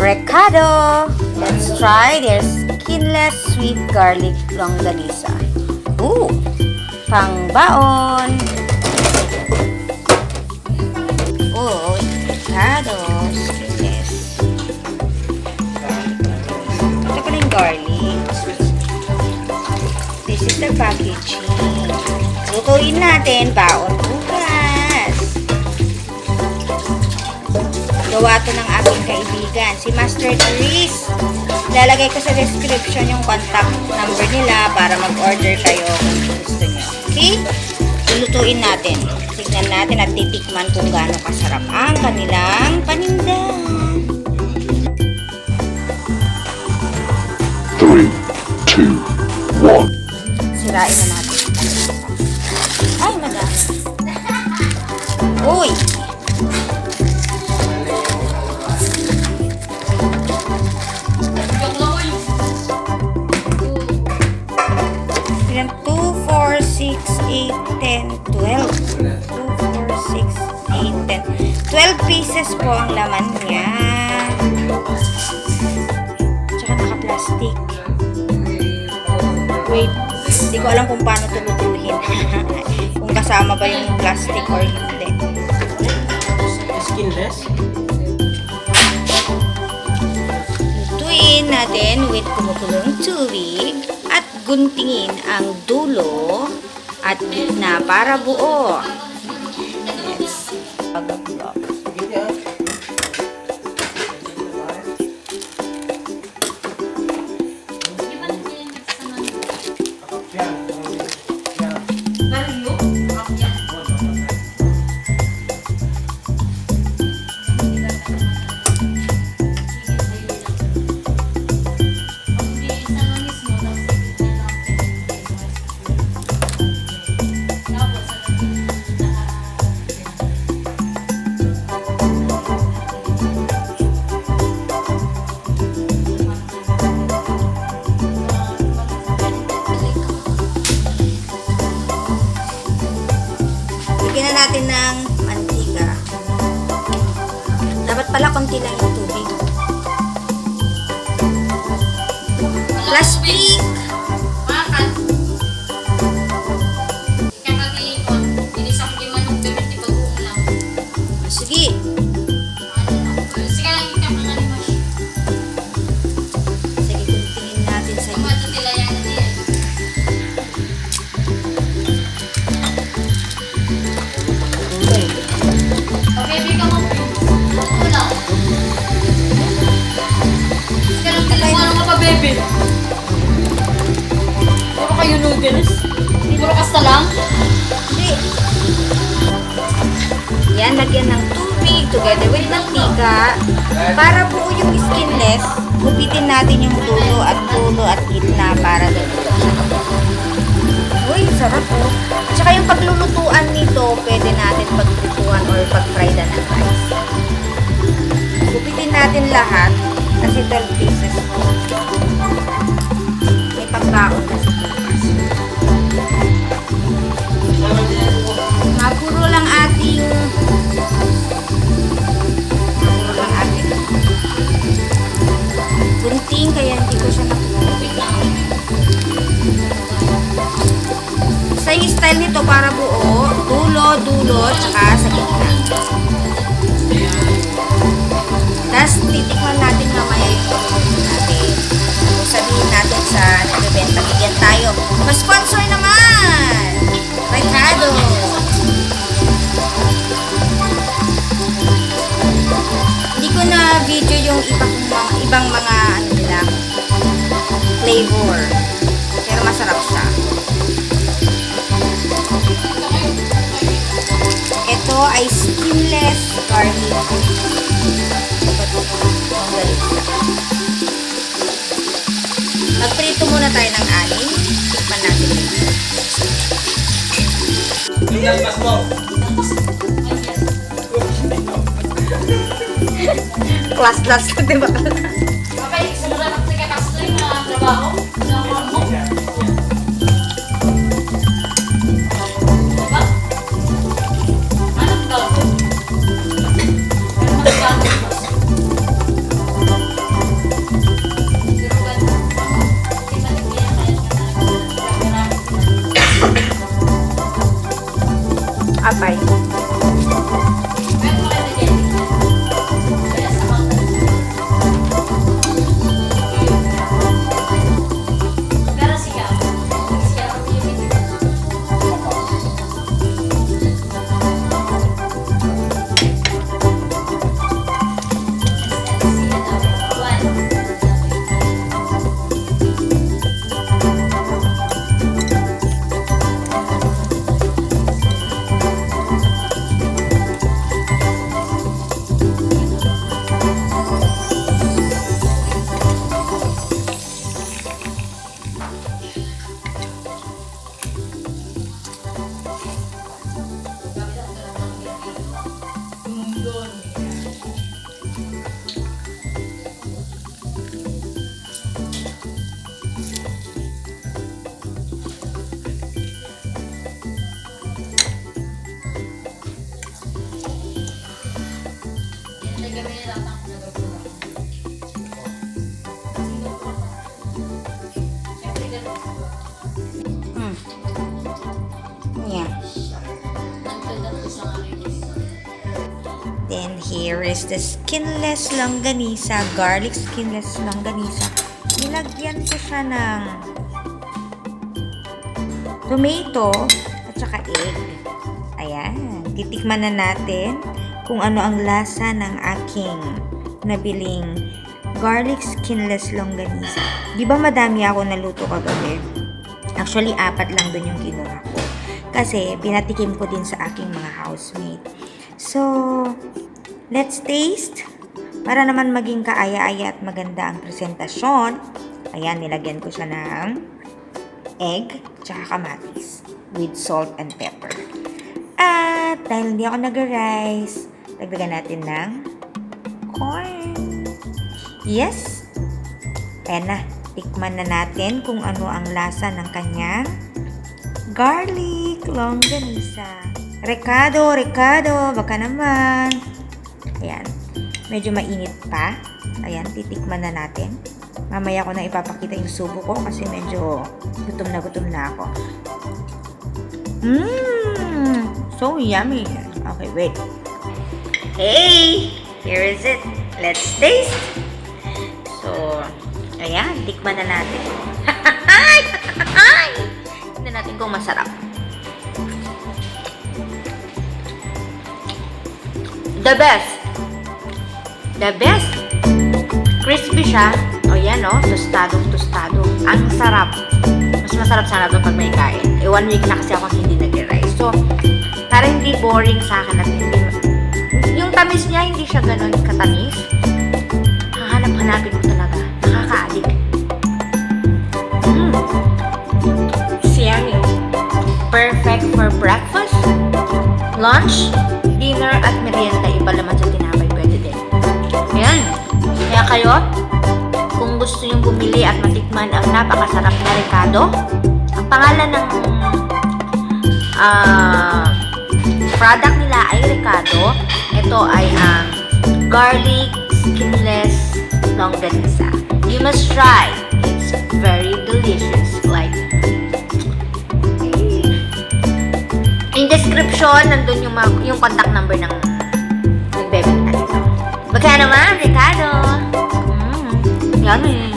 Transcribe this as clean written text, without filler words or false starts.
Recado. Let's try their skinless sweet garlic longganisa. Ooh, pangbaon. Oh, Recado skinless. Ito pala yung garlic. This is the packaging. Lutuin natin baon bukas. Gawa to ng aking kaibigan, si Master Chris. Lalagay ko sa description yung contact number nila para mag-order kayo kung gusto nyo. Okay? Lulutuin natin. Tignan natin at titikman kung gaano kasarap ang kanilang paninda. 3, 2, 1. Sirain na natin. Ay, madami. Uy! Ilan? 2, 4, 6, 8, 10, 12. 2, 4, 6, 8, 10. 12 pieces po ang laman niya. Tsaka naka-plastic. Wait, hindi ko alam kung paano tulutuhin. Kung kasama ba yung plastic or hindi. Skinless? Lutuin natin with kumukulong tubig at guntingin ang dulo at gitna para buo. Yes. Pag-vlog. Lagyan na natin ng mantika. Dapat pala konti lang yung tubig. Plastic! Makan. Kakati ko, inisang giman ng bebet di pag-uulam. Sige. Sige lang ikakangani mo siya. Sige, kuntingin natin sa Kung ato tilayan na niya. Okay, bika mo. Ulam. Sige lang, tilayan mo pa, bebe. Puro kayo noodles. Puro kasta lang. Hindi. Yan, lagyan ng tubig together with mantika. Para buo yung skinless, gupitin natin yung dulo at gitna para dito. Uy, sarap po. At saka yung paglulutuan nito, pwede natin paglutuan or pag-fry na ng rice. Gupitin natin lahat kasi 12 pieces. May pagbaon kasi bukas. Mapuro lang ating gunting, kaya hindi ko siya nakuha. Sa yung style nito para buo, dulo, tsaka sa gitna. Tapos titikman natin mamaya yung pagkakas natin. Kung sabihin natin sa nagbebenta, bigyan tayo. Pa-sponsor naman! Recado! Hindi ko na video yung ibang mga ano nila, flavor. Pero masarap siya. Ito ay skinless garlic. Magprito muna tayo ng anin. Tikman natin ito. Class, diba? Okay, sunod na sige kasto yung mga trabaho. Diba? Anong gawin? Anong gawin? kami nilatang na gagawin. Siyempre, gano'n. Yeah. Nagdadag ko sa akin. Then here is the skinless longganisa, garlic skinless longganisa. Nilagyan ko siya ng tomato at saka egg. Ayan, titikman na natin kung ano ang lasa ng aking nabiling garlic skinless longganisa. Di ba madami ako naluto kagabi? Actually, 4 lang dun yung kinuha ko. Kasi pinatikim ko din sa aking mga housemate. So, let's taste. Para naman maging kaaya-aya at maganda ang presentasyon. Ayan, nilagyan ko siya ng egg tsaka kamatis with salt and pepper. At dahil hindi ako nag-rice, dagdagan natin ng corn. Yes! Ayan na, tikman na natin kung ano ang lasa ng kanyang garlic longganisa. Recado, baka naman. Ayan, medyo mainit pa. Ayan, titikman na natin. Mamaya ko na ipapakita yung subo ko kasi medyo gutom na ako. So yummy. Okay, wait. Hey, here is it. Let's taste. So, ayan, tikman na natin. Tignan natin kung masarap. The best. The best. Crispy siya. O yan o, tostado. Ang sarap. Mas masarap sana ito pag may kain. 1 week na kasi ako hindi nag-rice. So, para hindi boring sa akin at hindi... Yung tamis niya, hindi siya ganun katamis. Hanapin mo talaga. Nakaka-addict. Yummy. Perfect for breakfast, lunch, dinner, at merienda. Iba naman sa tinapay, pwede din. Ayan. Kaya kayo, kung gusto nyo bumili at matikman ang napakasarap na recado, ang pangalan ng product nila ay recado. Ito ay ang garlic skinless longganisa. You must try. It's very delicious. Like, in description, nandun yung contact number ng nagbebenta nito. Magkano naman, Ricardo? Yummy.